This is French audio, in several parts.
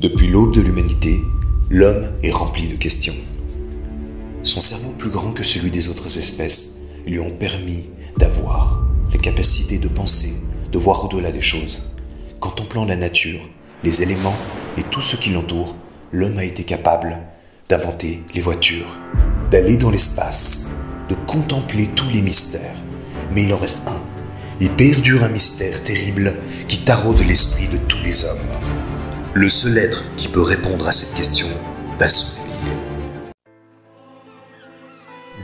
Depuis l'aube de l'humanité, l'homme est rempli de questions. Son cerveau plus grand que celui des autres espèces lui ont permis d'avoir la capacité de penser, de voir au-delà des choses. Contemplant la nature, les éléments et tout ce qui l'entoure, l'homme a été capable d'inventer les voitures, d'aller dans l'espace, de contempler tous les mystères. Mais il en reste un. Il perdure un mystère terrible qui taraude l'esprit de tous les hommes. Le seul être qui peut répondre à cette question va se réveiller.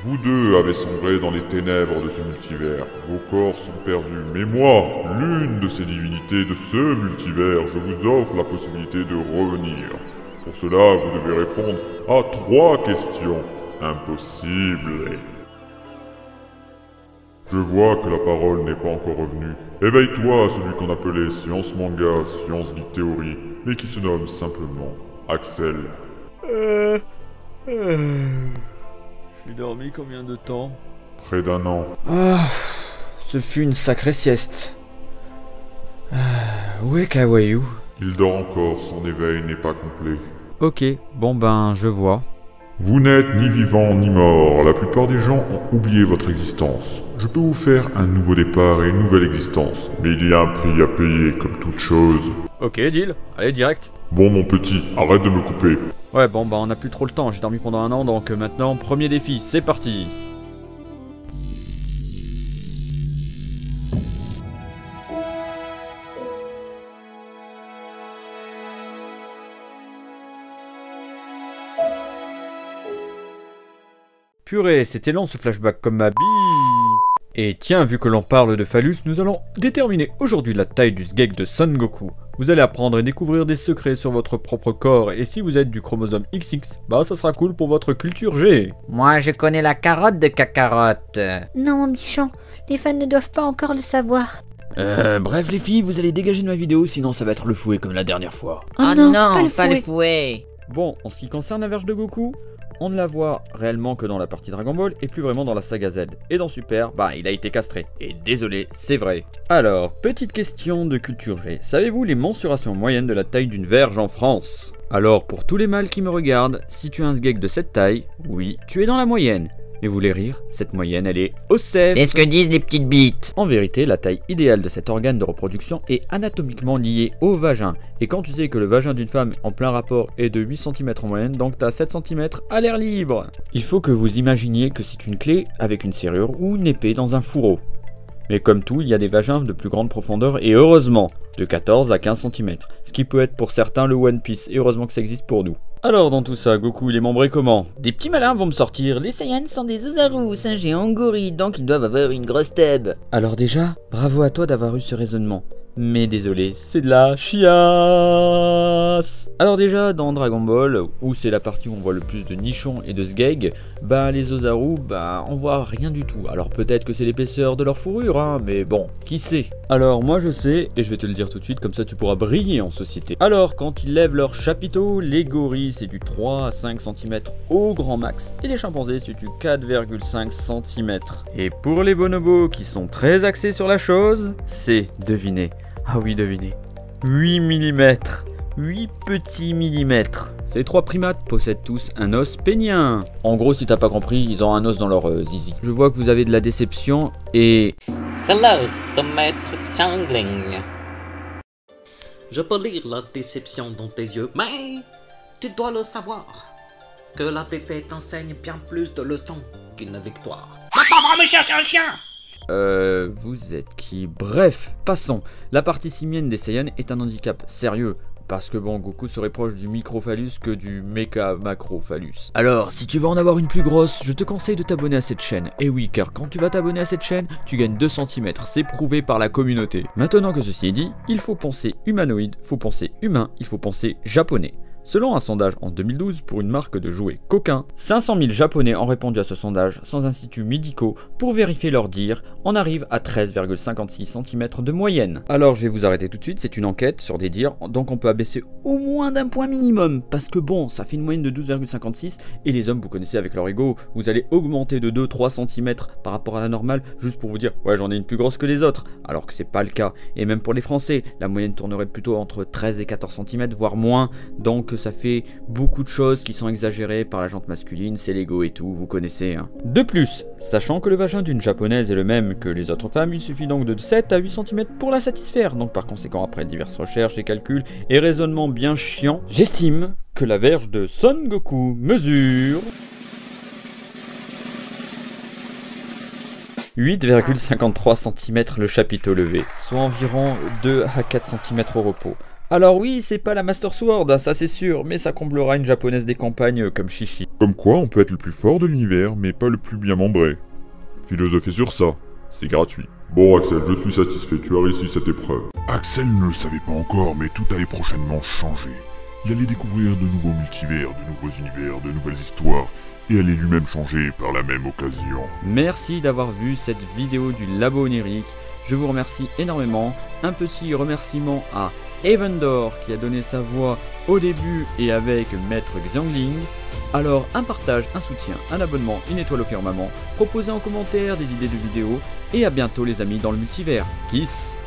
Vous deux avez sombré dans les ténèbres de ce multivers. Vos corps sont perdus. Mais moi, l'une de ces divinités de ce multivers, je vous offre la possibilité de revenir. Pour cela, vous devez répondre à 3 questions impossibles. Je vois que la parole n'est pas encore revenue. Éveille-toi à celui qu'on appelait Science Manga, Science Geek Theory, mais qui se nomme simplement Axel. J'ai dormi combien de temps? Près d'1 an. Ah, ce fut une sacrée sieste. Où est Kawaii? Il dort encore, son éveil n'est pas complet. Ok, bon ben, je vois. Vous n'êtes ni vivant ni mort, la plupart des gens ont oublié votre existence. Je peux vous faire un nouveau départ et une nouvelle existence, mais il y a un prix à payer comme toute chose. Ok, deal, allez direct. Bon mon petit, arrête de me couper. Ouais, bon bah on a plus trop le temps, j'ai dormi pendant 1 an, donc maintenant, premier défi, c'est parti. Purée, c'était long ce flashback comme ma bille. Et tiens, vu que l'on parle de phallus, nous allons déterminer aujourd'hui la taille du sgeg de Son Goku. Vous allez apprendre et découvrir des secrets sur votre propre corps, et si vous êtes du chromosome XX, bah ça sera cool pour votre culture G. Moi je connais la carotte de Kakarot. Non, méchant, les fans ne doivent pas encore le savoir. Bref les filles, vous allez dégager de ma vidéo, sinon ça va être le fouet comme la dernière fois. Oh non, pas le fouet. Bon, en ce qui concerne la verge de Goku, on ne la voit réellement que dans la partie Dragon Ball et plus vraiment dans la saga Z. Et dans Super, bah il a été castré. Et désolé, c'est vrai. Alors, petite question de culture G. Savez-vous les mensurations moyennes de la taille d'une verge en France? Alors, pour tous les mâles qui me regardent, si tu as un sgeg de cette taille, oui, tu es dans la moyenne. Et vous voulez rire, cette moyenne elle est OSEF. C'est ce que disent les petites bites. En vérité, la taille idéale de cet organe de reproduction est anatomiquement liée au vagin. Et quand tu sais que le vagin d'une femme en plein rapport est de 8 cm en moyenne, donc t'as 7 cm à l'air libre. Il faut que vous imaginiez que c'est une clé avec une serrure ou une épée dans un fourreau. Mais comme tout, il y a des vagins de plus grande profondeur et heureusement, de 14 à 15 cm. Ce qui peut être pour certains le One Piece, et heureusement que ça existe pour nous. Alors dans tout ça, Goku il est membré comment? Des petits malins vont me sortir, les Saiyans sont des Ozaru, singes géants gorilles, donc ils doivent avoir une grosse tub. Alors déjà, bravo à toi d'avoir eu ce raisonnement. Mais désolé, c'est de la chiasse. Alors déjà, dans Dragon Ball, où c'est la partie où on voit le plus de nichons et de sgeg, bah les Ozaru, bah on voit rien du tout. Alors peut-être que c'est l'épaisseur de leur fourrure, hein, mais bon, qui sait? Alors moi je sais, et je vais te le dire tout de suite, comme ça tu pourras briller en société. Alors quand ils lèvent leur chapiteau, les gorilles c'est du 3 à 5 cm au grand max, et les chimpanzés c'est du 4,5 cm. Et pour les bonobos qui sont très axés sur la chose, c'est, devinez. Ah oui, devinez. 8 mm. 8 petits millimètres. Ces 3 primates possèdent tous un os pénien. En gros, si t'as pas compris, ils ont un os dans leur zizi. Je vois que vous avez de la déception et... C'est l'heure de maître Xiangling. Je peux lire la déception dans tes yeux, mais tu dois le savoir que la défaite enseigne bien plus de leçons qu'une victoire. Maintenant, va me chercher un chien! Vous êtes qui? Bref, passons. La partie simienne des Saiyans est un handicap sérieux. Parce que bon, Goku serait proche du microphallus que du méca-macrophallus. Alors, si tu veux en avoir une plus grosse, je te conseille de t'abonner à cette chaîne. Et oui, car quand tu vas t'abonner à cette chaîne, tu gagnes 2 cm, c'est prouvé par la communauté. Maintenant que ceci est dit, il faut penser humanoïde, faut penser humain, il faut penser japonais. Selon un sondage en 2012 pour une marque de jouets coquins, 500 000 Japonais ont répondu à ce sondage sans instituts médicaux pour vérifier leur dire, on arrive à 13,56 cm de moyenne. Alors je vais vous arrêter tout de suite, c'est une enquête sur des dires, donc on peut abaisser au moins d'un point minimum, parce que bon, ça fait une moyenne de 12,56 et les hommes, vous connaissez avec leur ego, vous allez augmenter de 2-3 cm par rapport à la normale juste pour vous dire, ouais j'en ai une plus grosse que les autres, alors que c'est pas le cas. Et même pour les Français, la moyenne tournerait plutôt entre 13 et 14 cm, voire moins, donc ça fait beaucoup de choses qui sont exagérées par la jante masculine, c'est l'ego et tout, vous connaissez. Hein. De plus, sachant que le vagin d'une japonaise est le même que les autres femmes, il suffit donc de 7 à 8 cm pour la satisfaire. Donc par conséquent, après diverses recherches et calculs et raisonnements bien chiants, j'estime que la verge de Son Goku mesure 8,53 cm le chapiteau levé, soit environ 2 à 4 cm au repos. Alors oui, c'est pas la Master Sword, ça c'est sûr, mais ça comblera une japonaise des campagnes comme Chichi. Comme quoi, on peut être le plus fort de l'univers, mais pas le plus bien membré. Philosopher sur ça, c'est gratuit. Bon Axel, je suis satisfait, tu as réussi cette épreuve. Axel ne le savait pas encore, mais tout allait prochainement changer. Il allait découvrir de nouveaux multivers, de nouveaux univers, de nouvelles histoires, et allait lui-même changer par la même occasion. Merci d'avoir vu cette vidéo du Labo Onirique, je vous remercie énormément. Un petit remerciement à Evendor qui a donné sa voix au début et avec Maître Xiangling. Alors un partage, un soutien, un abonnement, une étoile au firmament, proposez en commentaire des idées de vidéos et à bientôt les amis dans le multivers. Kiss.